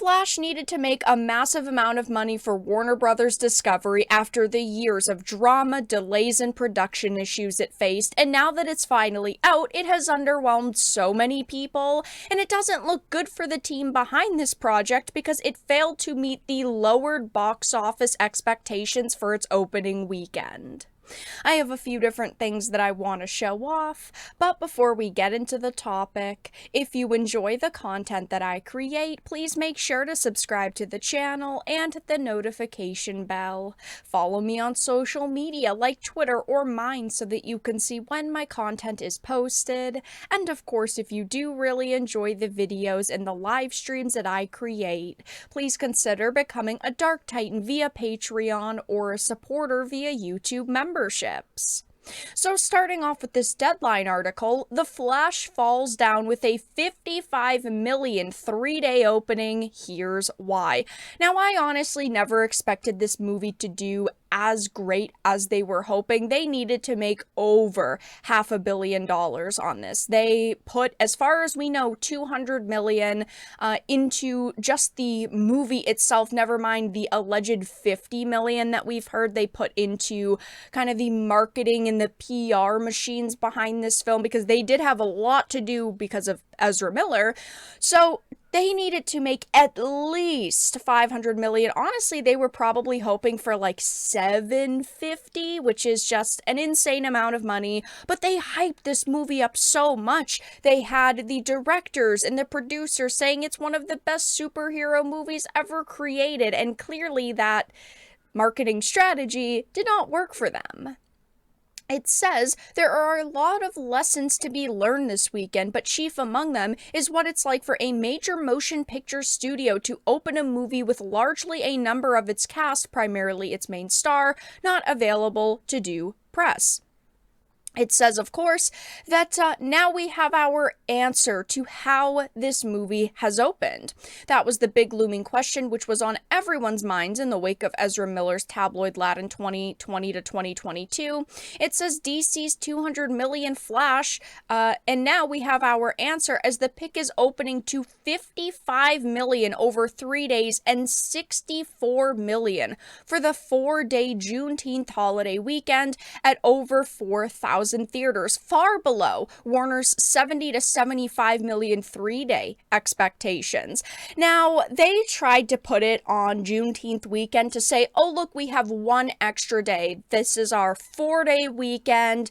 Flash needed to make a massive amount of money for Warner Brothers Discovery after the years of drama, delays, and production issues it faced, and now that it's finally out, it has underwhelmed so many people, and it doesn't look good for the team behind this project because it failed to meet the lowered box office expectations for its opening weekend. I have a few different things that I want to show off, but before we get into the topic, if you enjoy the content that I create, please make sure to subscribe to the channel and hit the notification bell. Follow me on social media like Twitter or mine so that you can see when my content is posted, and of course if you do really enjoy the videos and the live streams that I create, please consider becoming a Dark Titan via Patreon or a supporter via YouTube memberships. So starting off with this Deadline article, The Flash falls down with a 55 million three-day opening. Here's why. Now, I honestly never expected this movie to do as great as they were hoping. They needed to make over $500 million on this. They put, as far as we know, 200 million into just the movie itself, never mind the alleged 50 million that we've heard they put into kind of the marketing and the PR machines behind this film, because they did have a lot to do because of Ezra Miller. So they needed to make at least 500 million. Honestly, they were probably hoping for like 750, which is just an insane amount of money, but they hyped this movie up so much. They had the directors and the producers saying it's one of the best superhero movies ever created, and clearly that marketing strategy did not work for them. It says there are a lot of lessons to be learned this weekend, but chief among them is what it's like for a major motion picture studio to open a movie with largely a number of its cast, primarily its main star, not available to do press. It says, of course, that now we have our answer to how this movie has opened. That was the big looming question, which was on everyone's minds in the wake of Ezra Miller's tabloid Latin 2020 to 2022. It says DC's 200 million Flash, and now we have our answer as the pick is opening to 55 million over 3 days and 64 million for the 4-day Juneteenth holiday weekend at over 4,000 theaters, far below Warner's 70 to 75 million 3-day expectations. Now, they tried to put it on Juneteenth weekend to say, oh, look, we have one extra day. This is our 4-day weekend,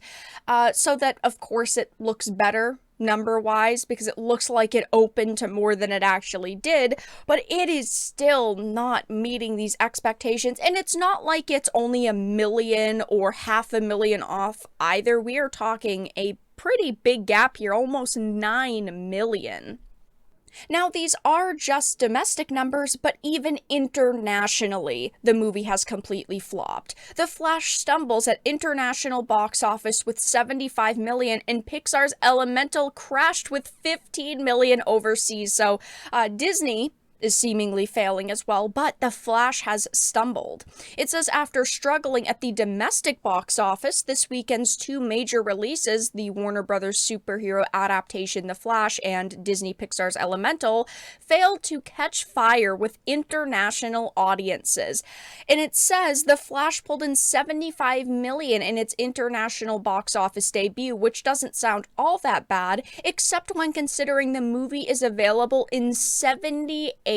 so that, of course, it looks better number-wise, because it looks like it opened to more than it actually did, but it is still not meeting these expectations, and it's not like it's only $1 million or $500,000 off either. We are talking a pretty big gap here, almost $9 million. Now, these are just domestic numbers, but even internationally, the movie has completely flopped. The Flash stumbles at international box office with 75 million, and Pixar's Elemental crashed with 15 million overseas. So, Disney is seemingly failing as well, but The Flash has stumbled. It says after struggling at the domestic box office, this weekend's two major releases, the Warner Brothers superhero adaptation The Flash and Disney Pixar's Elemental, failed to catch fire with international audiences. And it says The Flash pulled in 75 million in its international box office debut, which doesn't sound all that bad, except when considering the movie is available in 78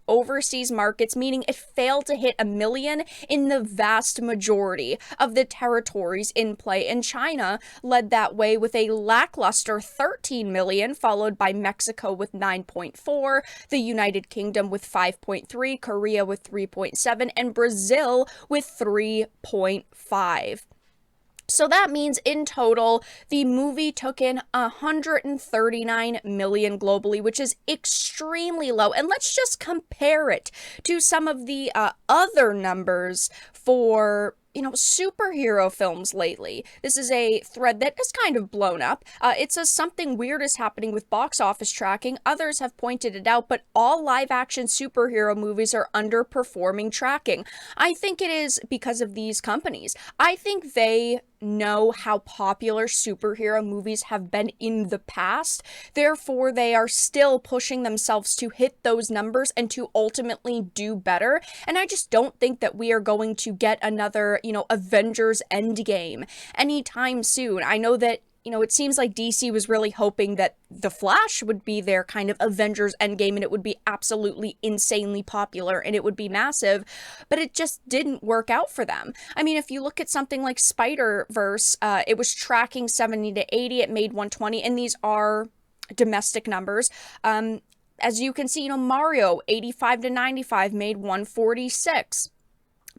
overseas markets, meaning it failed to hit 1 million in the vast majority of the territories in play. And China led that way with a lackluster 13 million, followed by Mexico with 9.4, the United Kingdom with 5.3, Korea with 3.7, and Brazil with 3.5. So that means in total, the movie took in 139 million globally, which is extremely low. And let's just compare it to some of the other numbers for superhero films lately. This is a thread that is kind of blown up. It says something weird is happening with box office tracking. Others have pointed it out, but all live-action superhero movies are underperforming tracking. I think it is because of these companies. I think they know how popular superhero movies have been in the past. Therefore, they are still pushing themselves to hit those numbers and to ultimately do better. And I just don't think that we are going to get another, Avengers Endgame anytime soon. I know that it seems like DC was really hoping that The Flash would be their kind of Avengers Endgame and it would be absolutely insanely popular and it would be massive, but it just didn't work out for them. I mean, if you look at something like Spider-Verse, it was tracking 70 to 80, it made 120, and these are domestic numbers. As you can see, Mario, 85 to 95, made 146.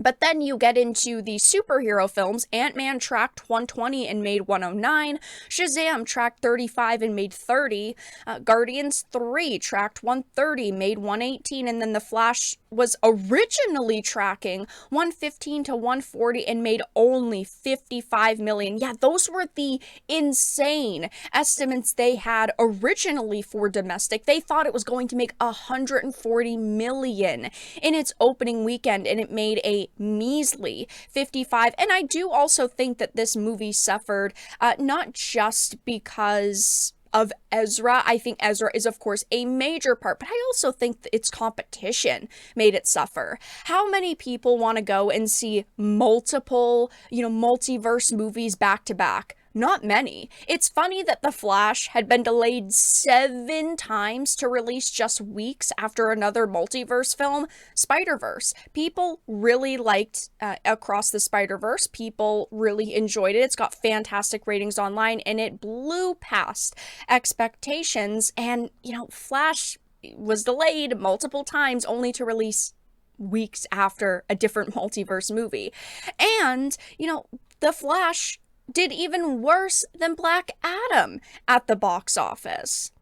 But then you get into the superhero films. Ant-Man tracked 120 and made 109. Shazam tracked 35 and made 30. Guardians 3 tracked 130, made 118. And then The Flash was originally tracking 115 to 140 and made only 55 million. Yeah, those were the insane estimates they had originally for domestic. They thought it was going to make 140 million in its opening weekend, and it made a measly 55. And I do also think that this movie suffered not just because of Ezra. I think Ezra is, of course, a major part, but I also think that its competition made it suffer. How many people want to go and see multiple, multiverse movies back to back? Not many. It's funny that The Flash had been delayed 7 times to release just weeks after another multiverse film, Spider-Verse. People really liked Across the Spider-Verse. People really enjoyed it. It's got fantastic ratings online, and it blew past expectations. And, Flash was delayed multiple times only to release weeks after a different multiverse movie. And, The Flash did even worse than Black Adam at the box office.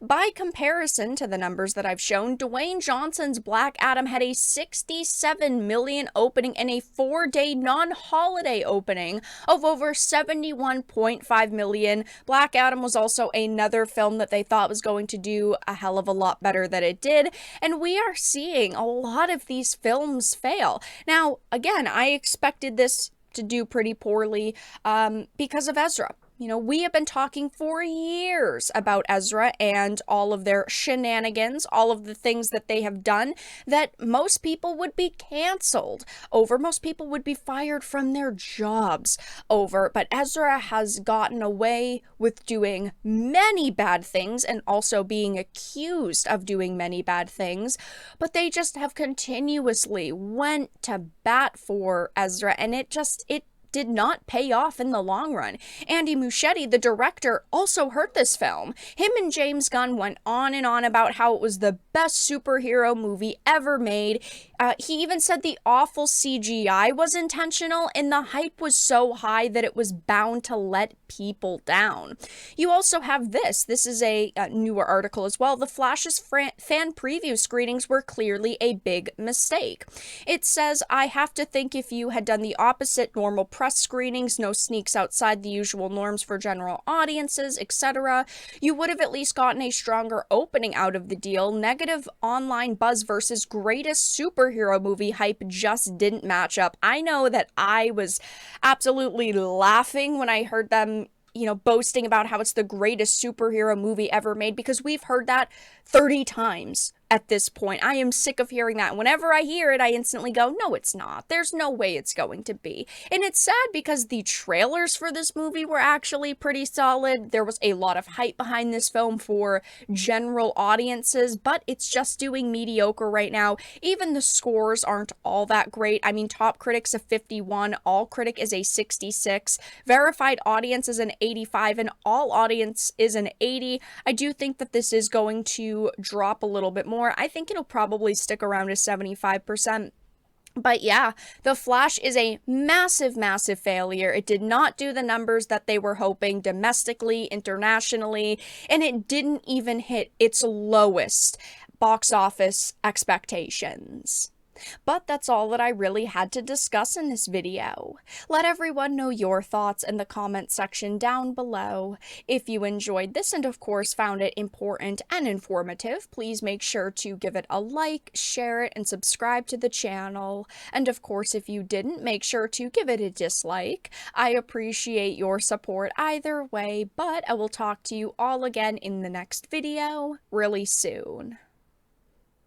By comparison to the numbers that I've shown, Dwayne Johnson's Black Adam had a 67 million opening and a 4-day non-holiday opening of over 71.5 million. Black Adam was also another film that they thought was going to do a hell of a lot better than it did, and we are seeing a lot of these films fail. Now, again, I expected this to do pretty poorly because of Ezra. We have been talking for years about Ezra and all of their shenanigans, all of the things that they have done that most people would be canceled over. Most people would be fired from their jobs over. But Ezra has gotten away with doing many bad things and also being accused of doing many bad things. But they just have continuously went to bat for Ezra, and it did not pay off in the long run. Andy Muschietti, the director, also hurt this film. Him and James Gunn went on and on about how it was the best superhero movie ever made. He even said the awful CGI was intentional, and the hype was so high that it was bound to let people down. You also have this. This is a newer article as well. The Flash's fan preview screenings were clearly a big mistake. It says, I have to think if you had done the opposite, normal press screenings, no sneaks outside the usual norms for general audiences, etc., you would have at least gotten a stronger opening out of the deal. Negative online buzz versus greatest superhero movie hype just didn't match up. I know that I was absolutely laughing when I heard them boasting about how it's the greatest superhero movie ever made, because we've heard that 30 times at this point. I am sick of hearing that. Whenever I hear it, I instantly go, no, it's not. There's no way it's going to be. And it's sad because the trailers for this movie were actually pretty solid. There was a lot of hype behind this film for general audiences, but it's just doing mediocre right now. Even the scores aren't all that great. I mean, Top Critic's a 51, All Critic is a 66, Verified Audience is an 85, and All Audience is an 80. I do think that this is going to drop a little bit more. I think it'll probably stick around to 75%. But yeah, The Flash is a massive, massive failure. It did not do the numbers that they were hoping domestically, internationally, and it didn't even hit its lowest box office expectations. But that's all that I really had to discuss in this video. Let everyone know your thoughts in the comment section down below. If you enjoyed this and of course found it important and informative, please make sure to give it a like, share it, and subscribe to the channel. And of course, if you didn't, make sure to give it a dislike. I appreciate your support either way, but I will talk to you all again in the next video really soon.